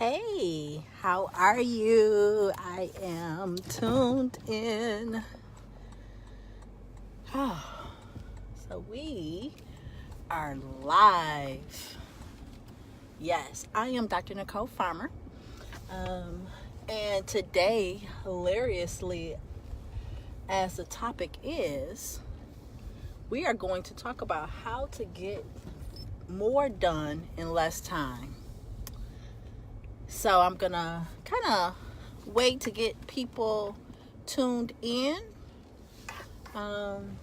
Hey, how are you? I am tuned in. So we are live. Yes, I am Dr. Nicole Farmer. And today, hilariously, as the topic is, we are going to talk about how to get more done in less time. So I'm going to kind of wait to get people tuned in. And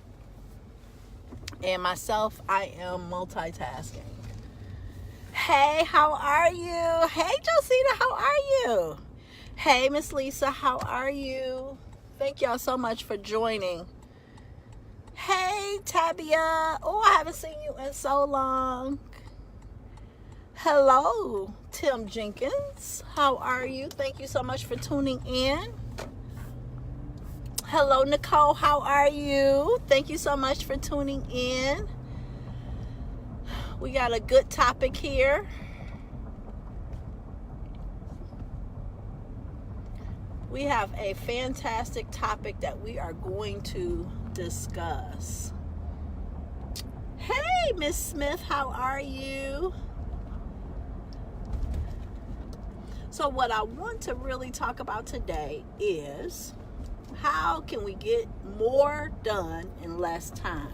myself, I am multitasking. Hey, how are you? Hey, Josita, how are you? Hey, Miss Lisa, how are you? Thank y'all so much for joining. Hey, Tabia. Oh, I haven't seen you in so long. Hello, Tim Jenkins. How are you? Thank you so much for tuning in. Hello, Nicole. How are you? Thank you so much for tuning in. We got a good topic here. We have a fantastic topic that we are going to discuss. Hey, Miss Smith. How are you? So what I want to really talk about today is how can we get more done in less time?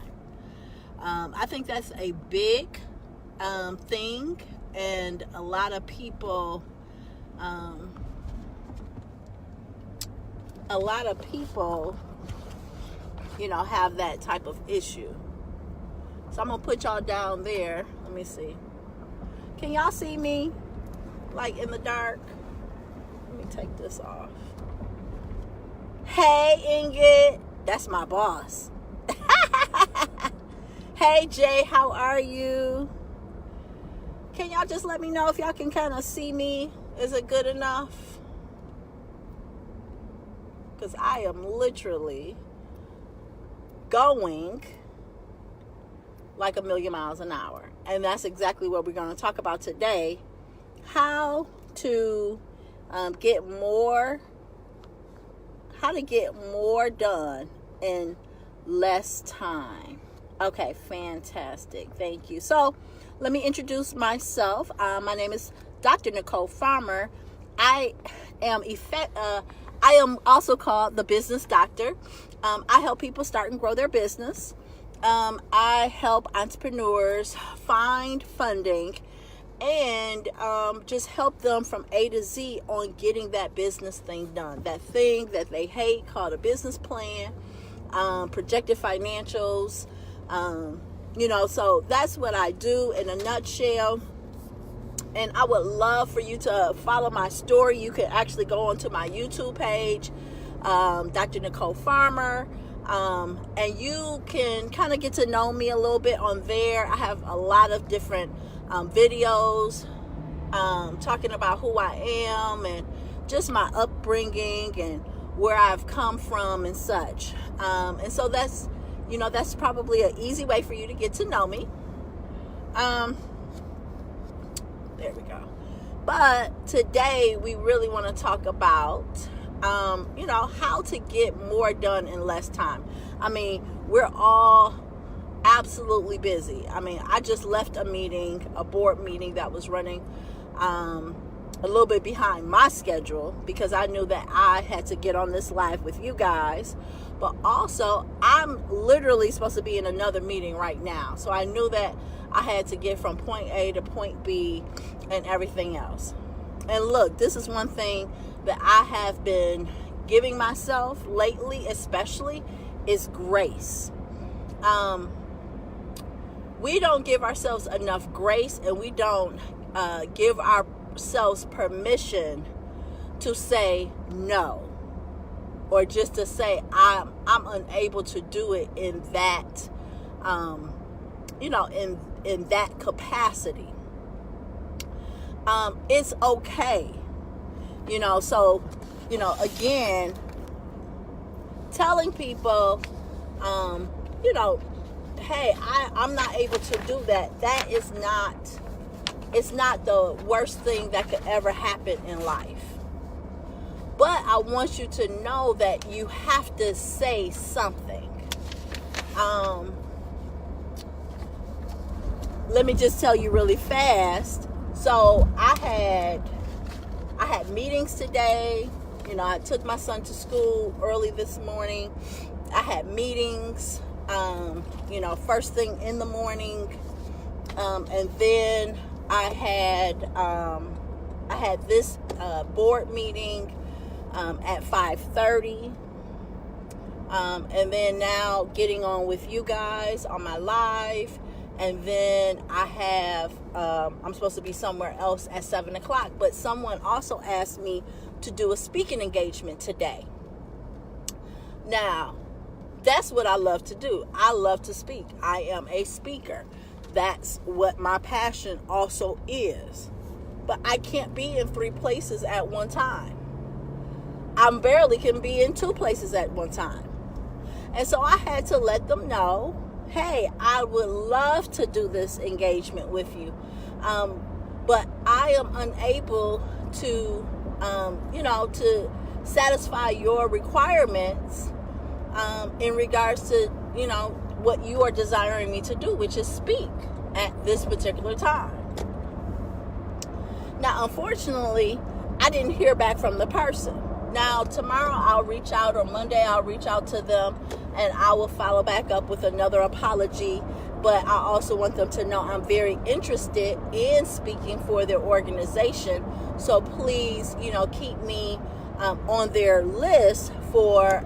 I think that's a big thing, and a lot of people have that type of issue. So I'm gonna put y'all down there. Let me see. Can y'all see me like in the dark? Let me take this off. Hey, Ingrid. That's my boss. Hey, Jay, how are you? Can y'all just let me know if y'all can kind of see me? Is it good enough? Because I am literally going like a million miles an hour. And that's exactly what we're going to talk about today. How to get more done in less time. Okay, fantastic. Thank you. So let me introduce myself. My name is Dr. Nicole Farmer. I am also called the Business Doctor. I help people start and grow their business. I help entrepreneurs find funding and just help them from A to Z on getting that business thing done. That thing that they hate called a business plan, projected financials. So that's what I do in a nutshell. And I would love for you to follow my story. You can actually go onto my YouTube page, Dr. Nicole Farmer. And you can kind of get to know me a little bit on there. I have a lot of different videos talking about who I am and just my upbringing and where I've come from and such. And so that's probably an easy way for you to get to know me. There we go. But today we really want to talk about how to get more done in less time. I mean, we're all absolutely busy. I mean, I just left a board meeting that was running a little bit behind my schedule because I knew that I had to get on this live with you guys. But also, I'm literally supposed to be in another meeting right now. So I knew that I had to get from point A to point B and everything else. And look, this is one thing that I have been giving myself lately, especially, is grace. We don't give ourselves enough grace, and we don't give ourselves permission to say no, or just to say I'm unable to do it in that in that capacity. It's okay, so again, telling people hey, I'm not able to do that. That is not it's not the worst thing that could ever happen in life. But I want you to know that you have to say something. Let me just tell you really fast. So I had meetings today. I took my son to school early this morning. I had meetings, first thing in the morning. And then I had this board meeting at 5:30. And then now getting on with you guys on my live. And then I have, I'm supposed to be somewhere else at 7 o'clock. But someone also asked me to do a speaking engagement today. Now, that's what I love to do. I love to speak. I am a speaker. That's what my passion also is. But I can't be in 3 places at one time. I barely can be in 2 places at one time. And so I had to let them know, hey, I would love to do this engagement with you. But I am unable to, to satisfy your requirements in regards to, what you are desiring me to do, which is speak at this particular time. Now, unfortunately, I didn't hear back from the person. Now, tomorrow I'll reach out, or Monday I'll reach out to them, and I will follow back up with another apology. But I also want them to know I'm very interested in speaking for their organization. So please, keep me on their list for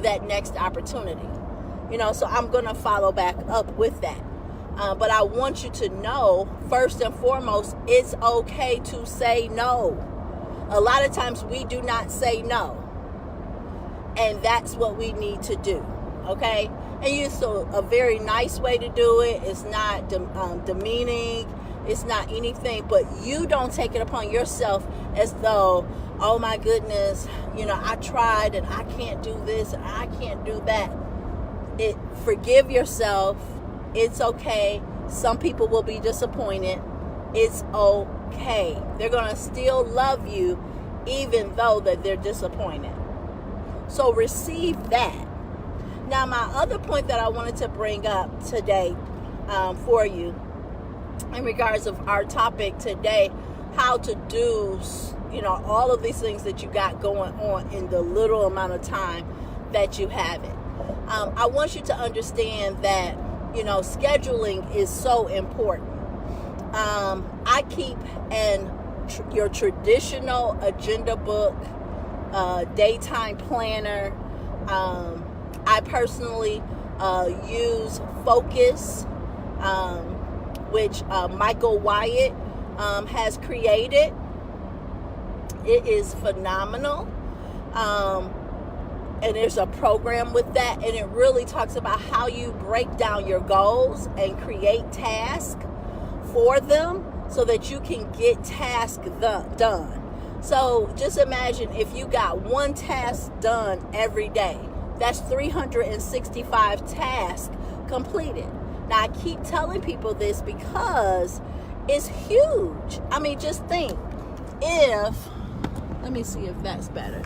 that next opportunity. So I'm going to follow back up with that. But I want you to know, first and foremost, it's okay to say no. A lot of times we do not say no. And that's what we need to do. Okay? And it's a very nice way to do it. It's not demeaning. It's not anything. But you don't take it upon yourself as though, oh my goodness, I tried and I can't do this and I can't do that. Forgive yourself. It's okay. Some people will be disappointed. It's okay. They're going to still love you even though that they're disappointed. So receive that. Now, my other point that I wanted to bring up today for you in regards of our topic today, how to do, all of these things that you got going on in the little amount of time that you have it. I want you to understand that, scheduling is so important. I keep your traditional agenda book, daytime planner. I personally use Focus, which Michael Wyatt has created. It is phenomenal. And there's a program with that, and it really talks about how you break down your goals and create tasks for them so that you can get tasks done. So just imagine if you got one task done every day. That's 365 tasks completed. Now, I keep telling people this because it's huge. I mean, just think let me see if that's better.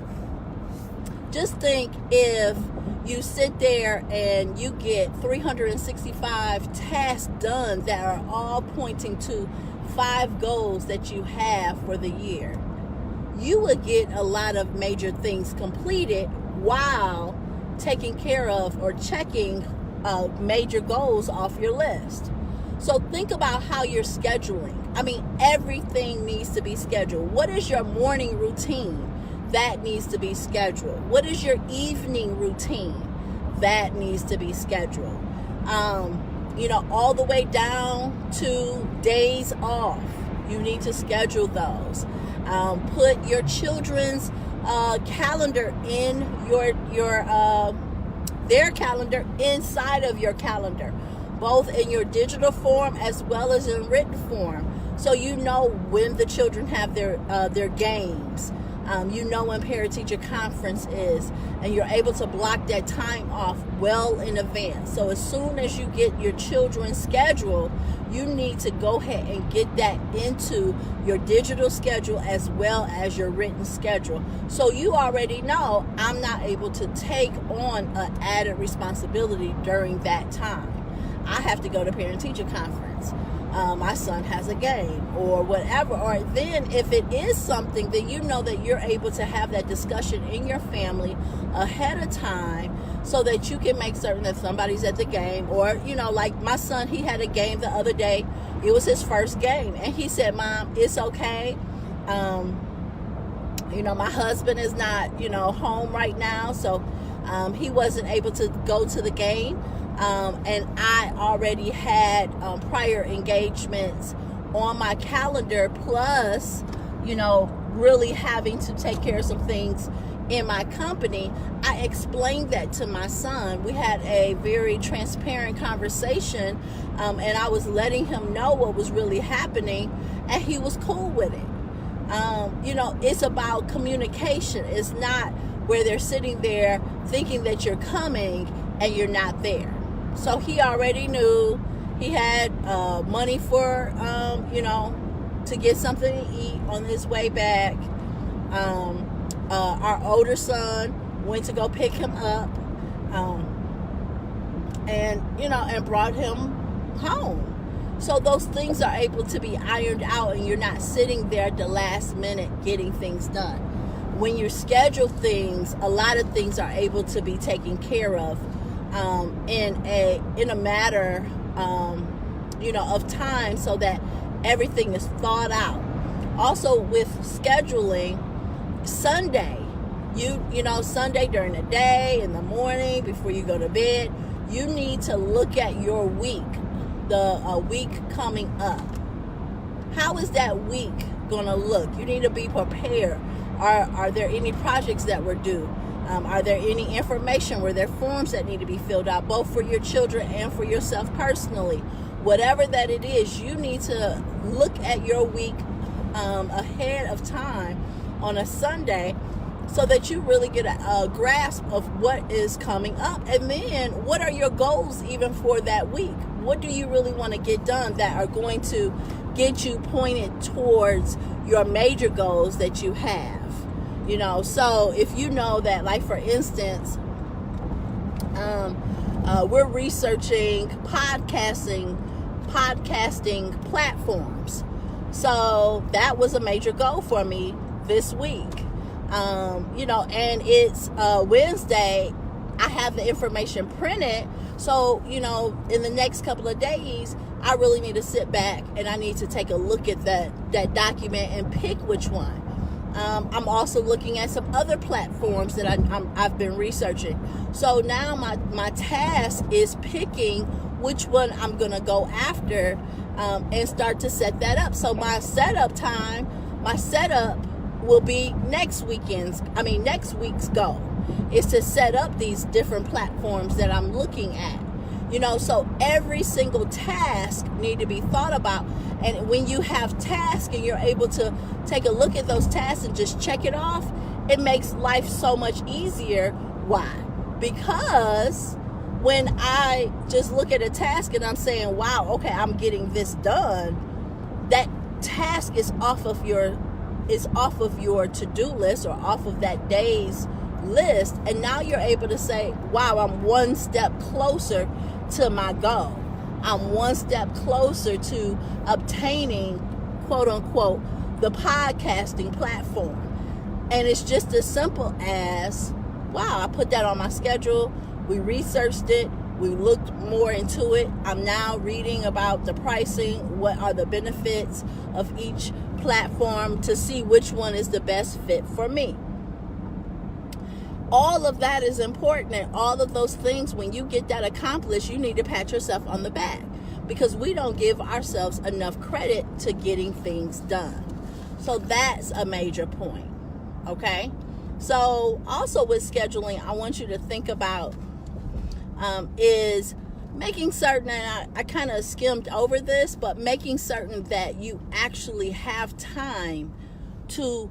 Just think if you sit there and you get 365 tasks done that are all pointing to 5 goals that you have for the year. You would get a lot of major things completed while taking care of or checking major goals off your list. So think about how you're scheduling. I mean, everything needs to be scheduled. What is your morning routine? That needs to be scheduled. What is your evening routine? That needs to be scheduled. All the way down to days off. You need to schedule those. Put your children's calendar in their calendar inside of your calendar, both in your digital form as well as in written form, so you know when the children have their games. You know when parent-teacher conference is, and you're able to block that time off well in advance. So as soon as you get your children's schedule, you need to go ahead and get that into your digital schedule as well as your written schedule. So you already know I'm not able to take on an added responsibility during that time. I have to go to parent-teacher conference. My son has a game or whatever. Or then if it is something, then you know that you're able to have that discussion in your family ahead of time so that you can make certain that somebody's at the game. Or, like my son, he had a game the other day. It was his first game. And he said, Mom, it's okay. My husband is not, home right now. So he wasn't able to go to the game. And I already had prior engagements on my calendar, plus, really having to take care of some things in my company. I explained that to my son. We had a very transparent conversation, and I was letting him know what was really happening, and he was cool with it. It's about communication. It's not where they're sitting there thinking that you're coming and you're not there. So he already knew. He had money for, to get something to eat on his way back. Our older son went to go pick him up, and brought him home. So those things are able to be ironed out, and you're not sitting there at the last minute getting things done. When you schedule things, a lot of things are able to be taken care of in a matter of time, so that everything is thought out. Also with scheduling, Sunday, Sunday during the day, in the morning, before you go to bed, you need to look at your week, the week coming up. How is that week going to look? You need to be prepared. Are there any projects that were due? Are there any information? Were there forms that need to be filled out, both for your children and for yourself personally? Whatever that it is, you need to look at your week ahead of time on a Sunday, so that you really get a grasp of what is coming up. And then what are your goals even for that week? What do you really want to get done that are going to get you pointed towards your major goals that you have? So if you know that, like for instance, we're researching podcasting platforms. So that was a major goal for me this week. And it's Wednesday. I have the information printed. So, in the next couple of days, I really need to sit back and I need to take a look at that document and pick which one. I'm also looking at some other platforms that I've been researching. So now my task is picking which one I'm going to go after, and start to set that up. So my setup will be next week's goal is to set up these different platforms that I'm looking at. So every single task need to be thought about. And when you have tasks and you're able to take a look at those tasks and just check it off, it makes life so much easier. Why? Because when I just look at a task and I'm saying, wow, okay, I'm getting this done, that task is off of your to-do list or off of that day's list. And now you're able to say, wow, I'm one step closer to my goal. I'm one step closer to obtaining, quote unquote, the podcasting platform. And it's just as simple as, wow, I put that on my schedule. We researched it. We looked more into it. I'm now reading about the pricing. What are the benefits of each platform to see which one is the best fit for me. All of that is important, and all of those things, when you get that accomplished, you need to pat yourself on the back, because we don't give ourselves enough credit to getting things done. So that's a major point, okay? So also with scheduling, I want you to think about is making certain, and I kind of skimmed over this, but making certain that you actually have time to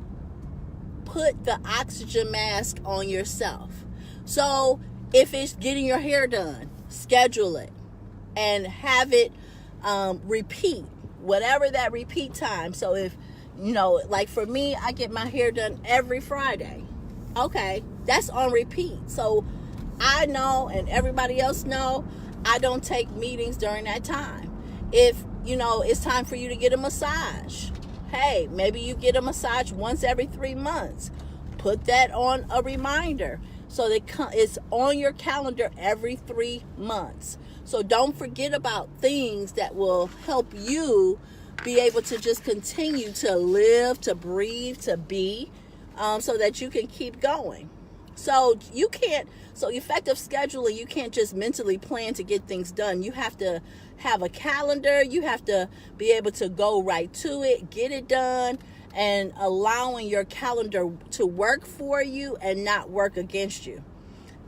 put the oxygen mask on yourself. So if it's getting your hair done, schedule it and have it repeat, whatever that repeat time. So if, like for me, I get my hair done every Friday. Okay, that's on repeat. So I know, and everybody else know, I don't take meetings during that time. If, it's time for you to get a massage, hey, maybe you get a massage once every 3 months. Put that on a reminder so that it's on your calendar every 3 months. So don't forget about things that will help you be able to just continue to live, to breathe, to be, so that you can keep going. So effective scheduling, you can't just mentally plan to get things done. You have to have a calendar. You have to be able to go right to it, get it done, and allowing your calendar to work for you and not work against you.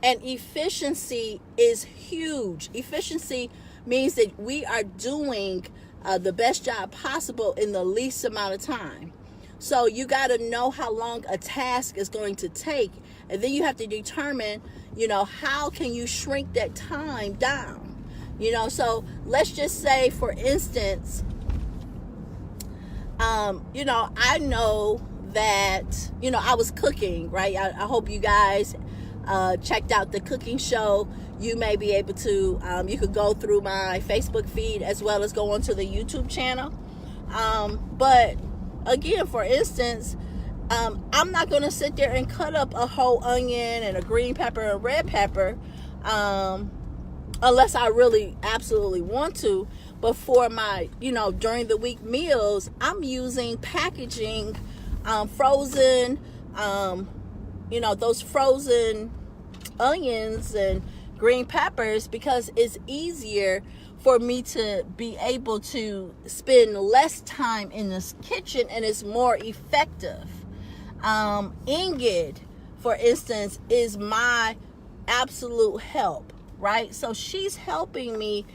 And efficiency is huge. Efficiency means that we are doing the best job possible in the least amount of time. So you got to know how long a task is going to take. And then you have to determine, how can you shrink that time down? So let's just say, for instance, I know that, I was cooking, right? I hope you guys checked out the cooking show. You may be able to, you could go through my Facebook feed as well as go onto the YouTube channel. But again, for instance, I'm not going to sit there and cut up a whole onion and a green pepper and red pepper unless I really absolutely want to. But for my, during the week meals, I'm using packaging, frozen, those frozen onions and green peppers, because it's easier for me to be able to spend less time in this kitchen and it's more effective. Ingrid, for instance, is my absolute help, right? So she's helping me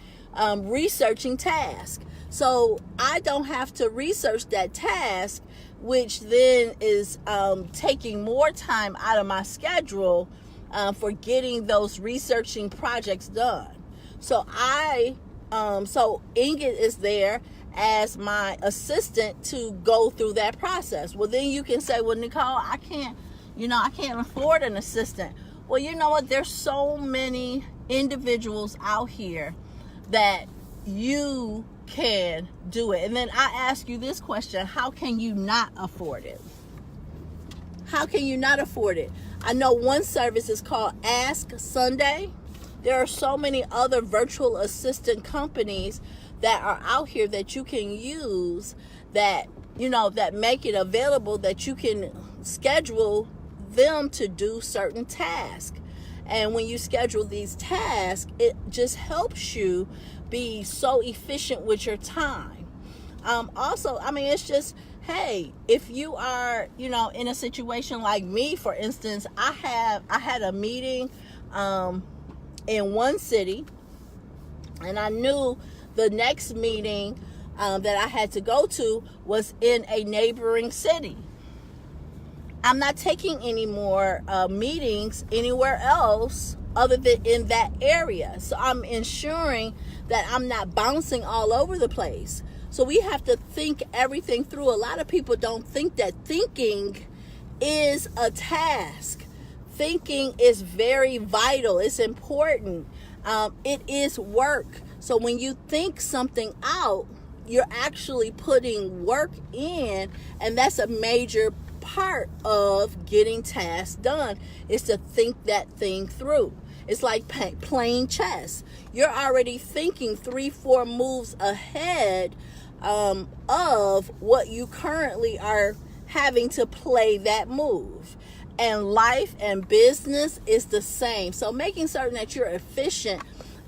researching tasks. So I don't have to research that task, which then is taking more time out of my schedule for getting those researching projects done. So so Ingrid is there as my assistant to go through that process. Well, then you can say, well, Nicole, I can't afford an assistant. Well, you know what? There's so many individuals out here that you can do it. And then I ask you this question: how can you not afford it? How can you not afford it? I know one service is called Ask Sunday. There are so many other virtual assistant companies that are out here that you can use that, that make it available that you can schedule them to do certain tasks. And when you schedule these tasks, it just helps you be so efficient with your time. Also, it's just, hey, if you are, in a situation like me, for instance, I had a meeting in one city, and I knew the next meeting that I had to go to was in a neighboring city. I'm not taking any more meetings anywhere else other than in that area. So I'm ensuring that I'm not bouncing all over the place. So we have to think everything through. A lot of people don't think that thinking is a task. Thinking is very vital. It's important. It is work. So when you think something out, you're actually putting work in, and that's a major part of getting tasks done, is to think that thing through. It's like playing chess. You're already thinking 3-4 moves ahead of what you currently are having to play that move. And life and business is the same. So making certain that you're efficient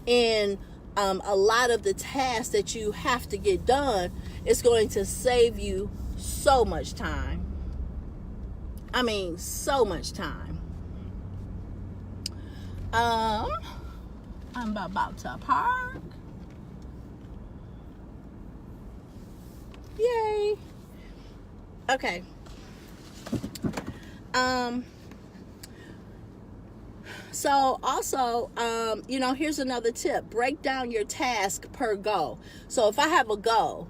in a lot of the tasks that you have to get done is going to save you so much time. So much time. I'm about to park. Yay. Okay. Um, So also, here's another tip. Break down your task per goal. So if I have a goal,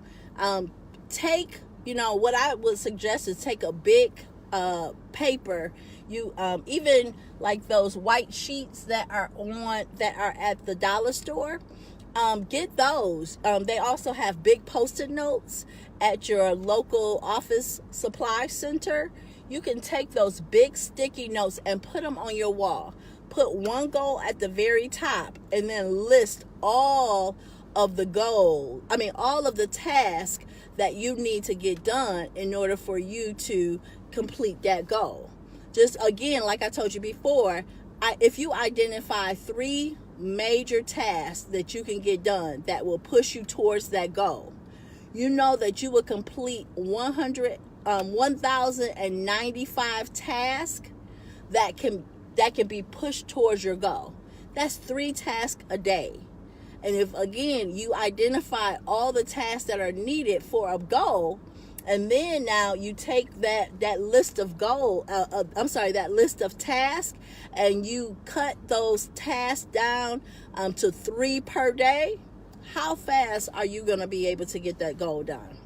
take, what I would suggest is take a big paper. You even like those white sheets that are at the dollar store. Get those. They also have big Post-it notes at your local office supply center. You can take those big sticky notes and put them on your wall. Put one goal at the very top and then list all of the tasks that you need to get done in order for you to complete that goal. Just again, like I told you before, if you identify 3 major tasks that you can get done that will push you towards that goal, you know that you will complete 1,095 tasks that can be pushed towards your goal. That's 3 tasks a day. And if, again, you identify all the tasks that are needed for a goal, and then now you take that list of that list of tasks, and you cut those tasks down to 3 per day, how fast are you going to be able to get that goal done?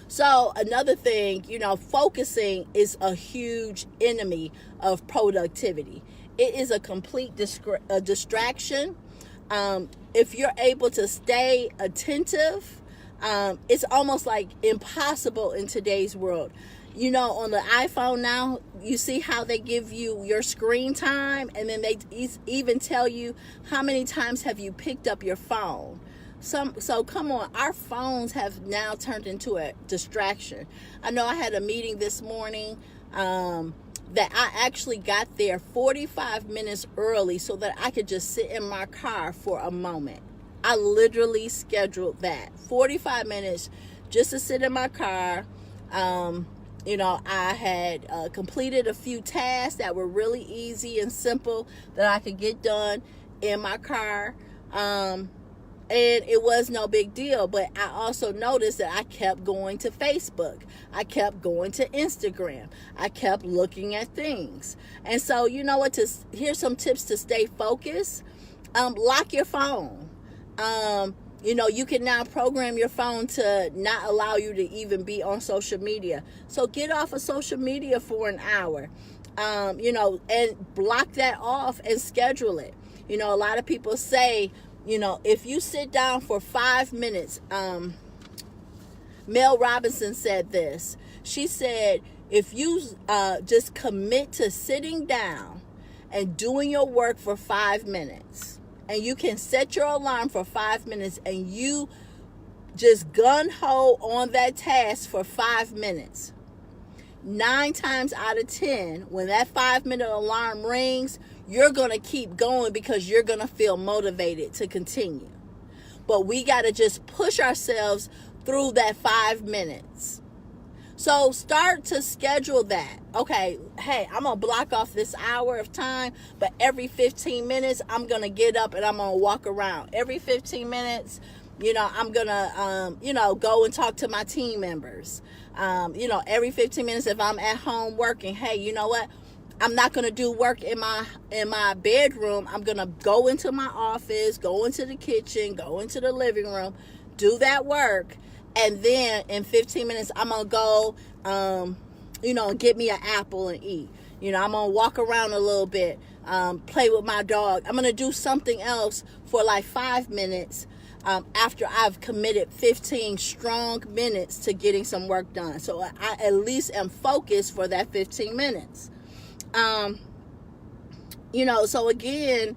So another thing, focusing is a huge enemy of productivity. It is a complete distraction. If you're able to stay attentive, it's almost like impossible in today's world. On the iPhone now, you see how they give you your screen time, and then they even tell you how many times have you picked up your phone. So come on, our phones have now turned into a distraction. I know I had a meeting this morning that I actually got there 45 minutes early so that I could just sit in my car for a moment. I literally scheduled that 45 minutes just to sit in my car. I had completed a few tasks that were really easy and simple that I could get done in my car. And it was no big deal, but I also noticed that I kept going to Facebook. I kept going to Instagram. I kept looking at things. And so, here's some tips to stay focused. Lock your phone. You can now program your phone to not allow you to even be on social media. So get off of social media for an hour, and block that off and schedule it. A lot of people say, if you sit down for 5 minutes, Mel Robinson said this. She said, if you just commit to sitting down and doing your work for 5 minutes, and you can set your alarm for 5 minutes, and you just gun-ho on that task for 5 minutes, 9 times out of 10, when that 5-minute alarm rings, you're going to keep going because you're going to feel motivated to continue. But we got to just push ourselves through that 5 minutes. So start to schedule that. Okay, hey, I'm going to block off this hour of time, but every 15 minutes, I'm going to get up and I'm going to walk around. Every 15 minutes, I'm going to, go and talk to my team members. Every 15 minutes, if I'm at home working, hey, you know what? I'm not going to do work in my bedroom. I'm going to go into my office, go into the kitchen, go into the living room, do that work. And then in 15 minutes, I'm going to go, get me an apple and eat. I'm going to walk around a little bit, play with my dog. I'm going to do something else for like 5 minutes after I've committed 15 strong minutes to getting some work done. So I at least am focused for that 15 minutes. So again,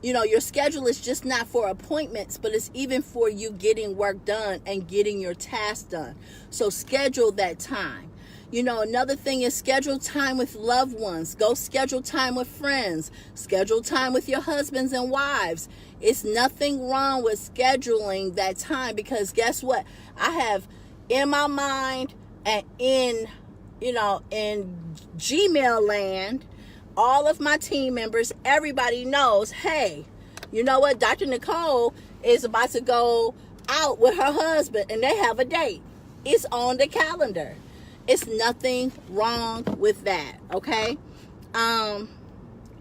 your schedule is just not for appointments, but it's even for you getting work done and getting your tasks done. So schedule that time. Another thing is schedule time with loved ones. Go schedule time with friends. Schedule time with your husbands and wives. It's nothing wrong with scheduling that time, because guess what? I have in my mind and in Gmail land, all of my team members, everybody knows, hey, you know what? Dr. Nicole is about to go out with her husband and they have a date. It's on the calendar. It's nothing wrong with that, okay? And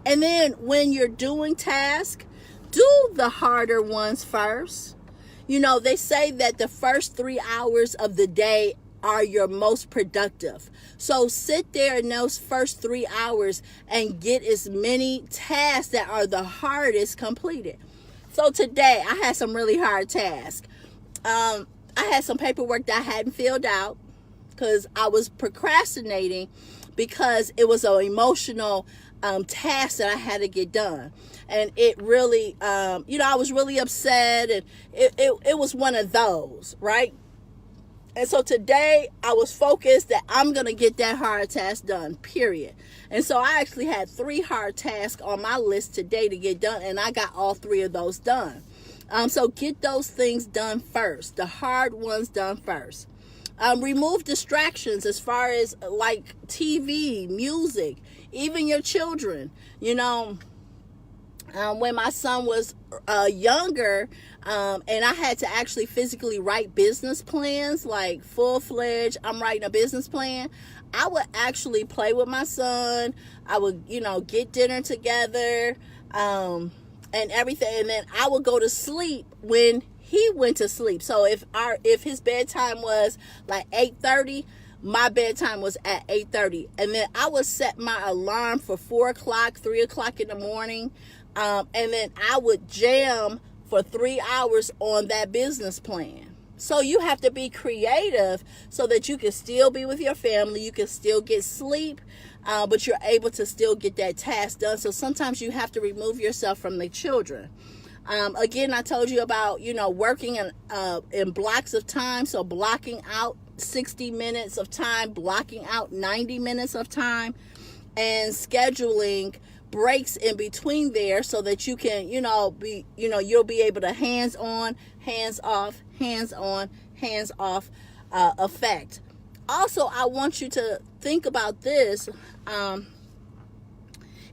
then when you're doing tasks, do the harder ones first. You know, they say that the first 3 hours of the day are your most productive. So sit there in those first 3 hours and get as many tasks that are the hardest completed. So today I had some really hard tasks. I had some paperwork that I hadn't filled out because I was procrastinating because it was an emotional task that I had to get done. And it really, I was really upset, and it was one of those, right? And so today I was focused that I'm going to get that hard task done, period. And so I actually had 3 hard tasks on my list today to get done, and I got all 3 of those done. So get those things done first, the hard ones done first. Remove distractions as far as like TV, music, even your children. You know, when my son was younger, and I had to actually physically write business plans, like full-fledged, I'm writing a business plan, I would actually play with my son. I would, get dinner together, and everything, and then I would go to sleep when he went to sleep. So if his bedtime was like 8:30, my bedtime was at 8:30, and then I would set my alarm for 4 o'clock, 3 o'clock in the morning, and then I would jam for 3 hours on that business plan. So you have to be creative so that you can still be with your family, you can still get sleep, but you're able to still get that task done. So sometimes you have to remove yourself from the children. Again, I told you about, working in blocks of time. So blocking out 60 minutes of time, blocking out 90 minutes of time, and scheduling breaks in between there so that you can, you'll be able to hands on, hands off, hands on, hands off effect. Also, I want you to think about this.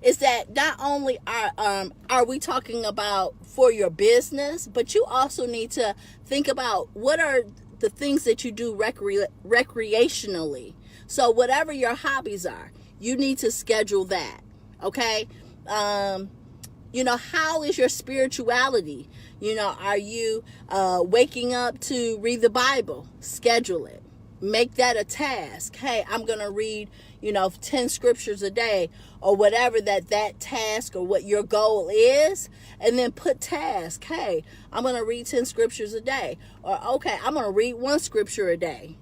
Is that not only are we talking about for your business, but you also need to think about what are the things that you do recreationally. So whatever your hobbies are, you need to schedule that, okay? How is your spirituality? Are you waking up to read the Bible? Schedule it. Make that a task. Hey, I'm going to read, 10 scriptures a day, or whatever that task or what your goal is. And then put task. Hey, I'm going to read 10 scriptures a day. Or, okay, I'm going to read 1 scripture a day,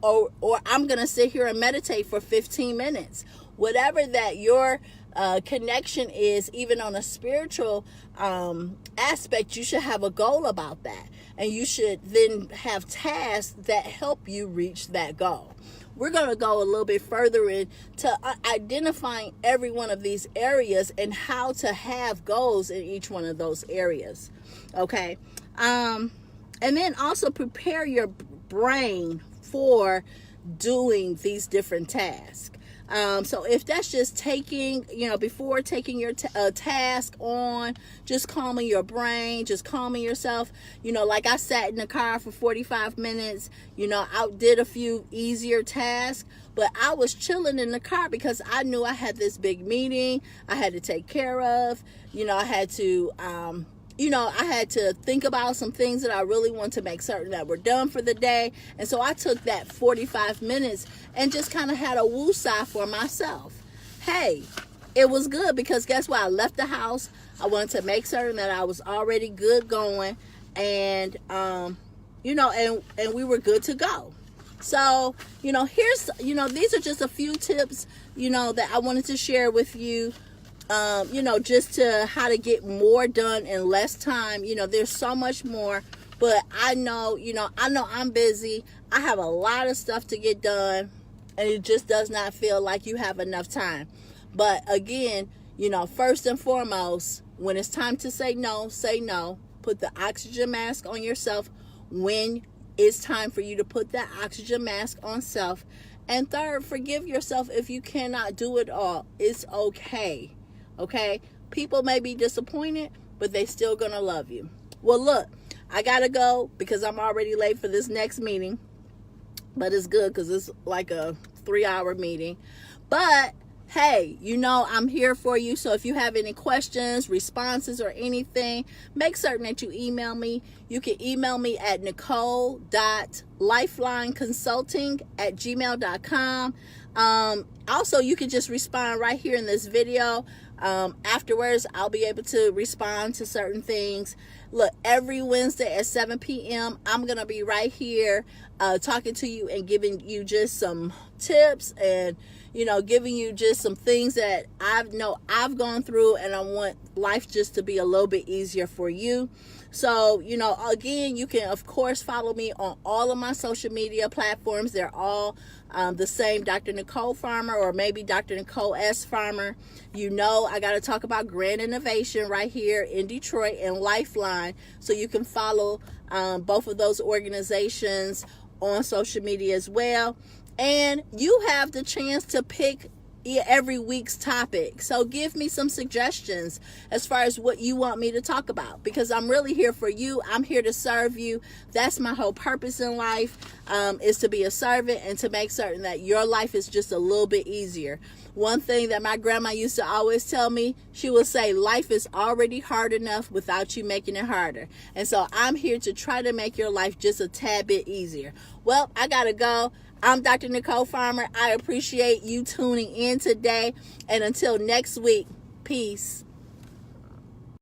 or I'm going to sit here and meditate for 15 minutes. Whatever that your connection is, even on a spiritual aspect, you should have a goal about that. And you should then have tasks that help you reach that goal. We're going to go a little bit further into identifying every one of these areas and how to have goals in each one of those areas. Okay. And then also prepare your brain for doing these different tasks. So if that's just taking, before taking your task on, just calming your brain, just calming yourself, like I sat in the car for 45 minutes, I did a few easier tasks, but I was chilling in the car because I knew I had this big meeting I had to take care of. I had to, I had to think about some things that I really want to make certain that were done for the day. And so I took that 45 minutes and just kind of had a woosah for myself. Hey, it was good because guess what? I left the house. I wanted to make certain that I was already good going. And, and we were good to go. So, here's, these are just a few tips, that I wanted to share with you. Just to how to get more done in less time. There's so much more, but I know I'm busy. I have a lot of stuff to get done, and it just does not feel like you have enough time. But again, first and foremost, when it's time to say no, say no. Put the oxygen mask on yourself when it's time for you to put that oxygen mask on self. And third, forgive yourself if you cannot do it all. It's okay. Okay, people may be disappointed, but they still gonna love you. Well, look, I gotta go because I'm already late for this next meeting. but it's good because it's like a 3-hour meeting. But hey, I'm here for you. So if you have any questions, responses, or anything, make certain that you email me. You can email me at nicole.lifelineconsulting@gmail.com. Also, you can just respond right here in this video. Afterwards, I'll be able to respond to certain things. Look, every Wednesday at 7 p.m., I'm going to be right here talking to you and giving you just some tips and, giving you just some things that I've gone through, and I want life just to be a little bit easier for you. So, again, you can, of course, follow me on all of my social media platforms. They're all the same, Dr. Nicole Farmer, or maybe Dr. Nicole S. Farmer. I got to talk about Grand Innovation right here in Detroit and Lifeline. So you can follow both of those organizations on social media as well. And you have the chance to pick every week's topic. So give me some suggestions as far as what you want me to talk about, because I'm really here for you. I'm here to serve you. That's my whole purpose in life, is to be a servant and to make certain that your life is just a little bit easier. One thing that my grandma used to always tell me, she would say, life is already hard enough without you making it harder. And so I'm here to try to make your life just a tad bit easier. Well, I gotta go. I'm Dr. Nicole Farmer. I appreciate you tuning in today. And until next week, peace.